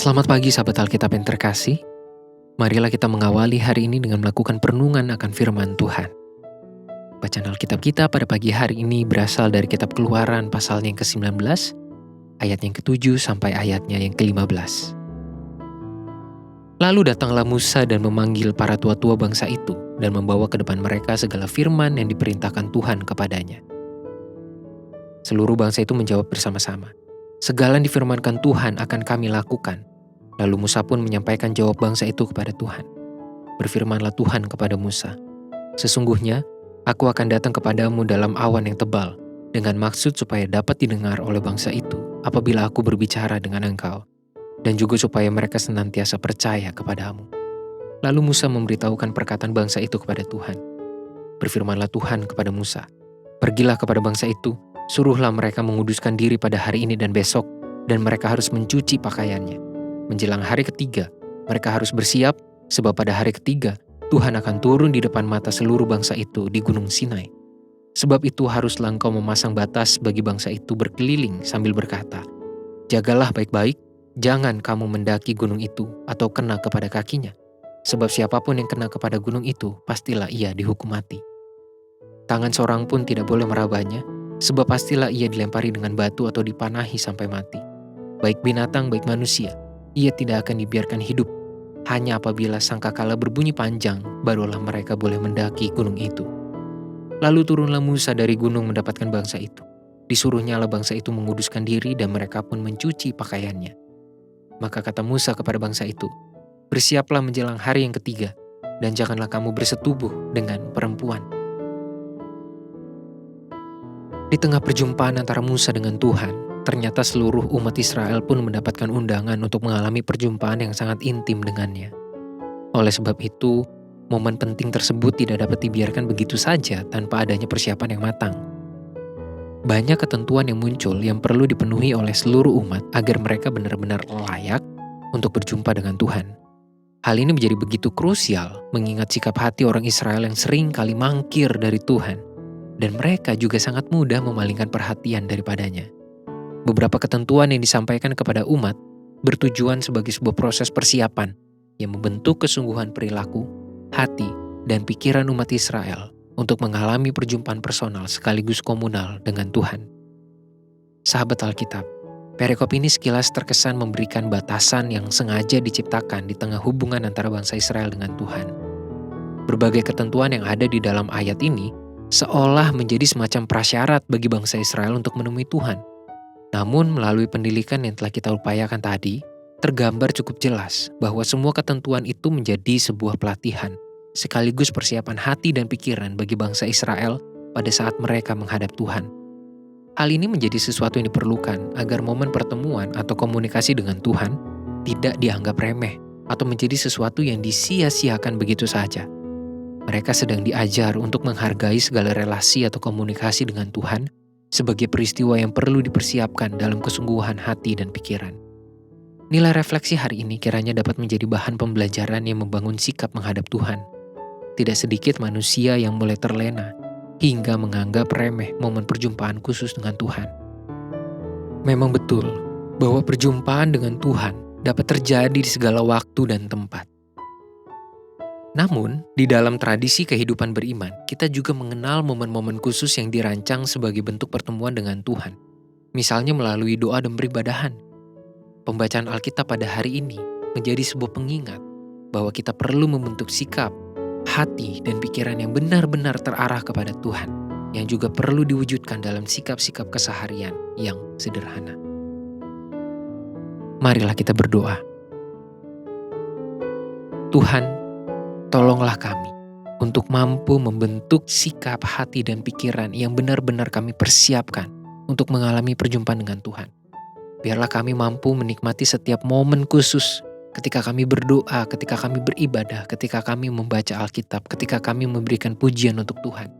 Selamat pagi sahabat Alkitab yang terkasih. Marilah kita mengawali hari ini dengan melakukan perenungan akan firman Tuhan. Bacaan Alkitab kita pada pagi hari ini berasal dari kitab Keluaran pasalnya yang ke-19, ayat yang ke-7 sampai ayatnya yang ke-15. Lalu datanglah Musa dan memanggil para tua-tua bangsa itu dan membawa ke depan mereka segala firman yang diperintahkan Tuhan kepadanya. Seluruh bangsa itu menjawab bersama-sama, "Segala yang difirmankan Tuhan akan kami lakukan." Lalu Musa pun menyampaikan jawab bangsa itu kepada Tuhan. Berfirmanlah Tuhan kepada Musa, "Sesungguhnya, aku akan datang kepadamu dalam awan yang tebal, dengan maksud supaya dapat didengar oleh bangsa itu apabila aku berbicara dengan engkau, dan juga supaya mereka senantiasa percaya kepadamu." Lalu Musa memberitahukan perkataan bangsa itu kepada Tuhan. Berfirmanlah Tuhan kepada Musa, "Pergilah kepada bangsa itu, suruhlah mereka menguduskan diri pada hari ini dan besok, dan mereka harus mencuci pakaiannya. Menjelang hari ketiga, mereka harus bersiap, sebab pada hari ketiga, Tuhan akan turun di depan mata seluruh bangsa itu di Gunung Sinai. Sebab itu haruslah engkau memasang batas bagi bangsa itu berkeliling sambil berkata, 'Jagalah baik-baik, jangan kamu mendaki gunung itu atau kena kepada kakinya. Sebab siapapun yang kena kepada gunung itu, pastilah ia dihukum mati. Tangan seorang pun tidak boleh merabanya, sebab pastilah ia dilempari dengan batu atau dipanahi sampai mati. Baik binatang, baik manusia, ia tidak akan dibiarkan hidup. Hanya apabila sangkakala berbunyi panjang, barulah mereka boleh mendaki gunung itu.' Lalu turunlah Musa dari gunung mendapatkan bangsa itu. Disuruhnyalah bangsa itu menguduskan diri dan mereka pun mencuci pakaiannya. Maka kata Musa kepada bangsa itu, 'Bersiaplah menjelang hari yang ketiga, dan janganlah kamu bersetubuh dengan perempuan.'" Di tengah perjumpaan antara Musa dengan Tuhan, ternyata seluruh umat Israel pun mendapatkan undangan untuk mengalami perjumpaan yang sangat intim dengannya. Oleh sebab itu, momen penting tersebut tidak dapat dibiarkan begitu saja tanpa adanya persiapan yang matang. Banyak ketentuan yang muncul yang perlu dipenuhi oleh seluruh umat agar mereka benar-benar layak untuk berjumpa dengan Tuhan. Hal ini menjadi begitu krusial mengingat sikap hati orang Israel yang sering kali mangkir dari Tuhan, dan mereka juga sangat mudah memalingkan perhatian daripadanya. Beberapa ketentuan yang disampaikan kepada umat bertujuan sebagai sebuah proses persiapan yang membentuk kesungguhan perilaku, hati, dan pikiran umat Israel untuk mengalami perjumpaan personal sekaligus komunal dengan Tuhan. Sahabat Alkitab, perikop ini sekilas terkesan memberikan batasan yang sengaja diciptakan di tengah hubungan antara bangsa Israel dengan Tuhan. Berbagai ketentuan yang ada di dalam ayat ini seolah menjadi semacam prasyarat bagi bangsa Israel untuk menemui Tuhan. Namun melalui pendidikan yang telah kita upayakan tadi, tergambar cukup jelas bahwa semua ketentuan itu menjadi sebuah pelatihan, sekaligus persiapan hati dan pikiran bagi bangsa Israel pada saat mereka menghadap Tuhan. Hal ini menjadi sesuatu yang diperlukan agar momen pertemuan atau komunikasi dengan Tuhan tidak dianggap remeh atau menjadi sesuatu yang disia-siakan begitu saja. Mereka sedang diajar untuk menghargai segala relasi atau komunikasi dengan Tuhan sebagai peristiwa yang perlu dipersiapkan dalam kesungguhan hati dan pikiran. Nilai refleksi hari ini kiranya dapat menjadi bahan pembelajaran yang membangun sikap menghadap Tuhan. Tidak sedikit manusia yang mulai terlena hingga menganggap remeh momen perjumpaan khusus dengan Tuhan. Memang betul bahwa perjumpaan dengan Tuhan dapat terjadi di segala waktu dan tempat. Namun, di dalam tradisi kehidupan beriman, kita juga mengenal momen-momen khusus yang dirancang sebagai bentuk pertemuan dengan Tuhan. Misalnya melalui doa dan peribadahan. Pembacaan Alkitab pada hari ini menjadi sebuah pengingat bahwa kita perlu membentuk sikap, hati, dan pikiran yang benar-benar terarah kepada Tuhan, yang juga perlu diwujudkan dalam sikap-sikap keseharian yang sederhana. Marilah kita berdoa. Tuhan, tolonglah kami untuk mampu membentuk sikap, hati, dan pikiran yang benar-benar kami persiapkan untuk mengalami perjumpaan dengan Tuhan. Biarlah kami mampu menikmati setiap momen khusus ketika kami berdoa, ketika kami beribadah, ketika kami membaca Alkitab, ketika kami memberikan pujian untuk Tuhan.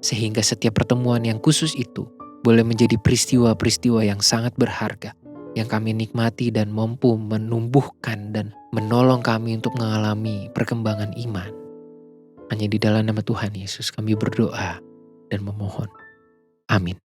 Sehingga setiap pertemuan yang khusus itu boleh menjadi peristiwa-peristiwa yang sangat berharga, yang kami nikmati dan mampu menumbuhkan dan menolong kami untuk mengalami perkembangan iman. Hanya di dalam nama Tuhan Yesus kami berdoa dan memohon. Amin.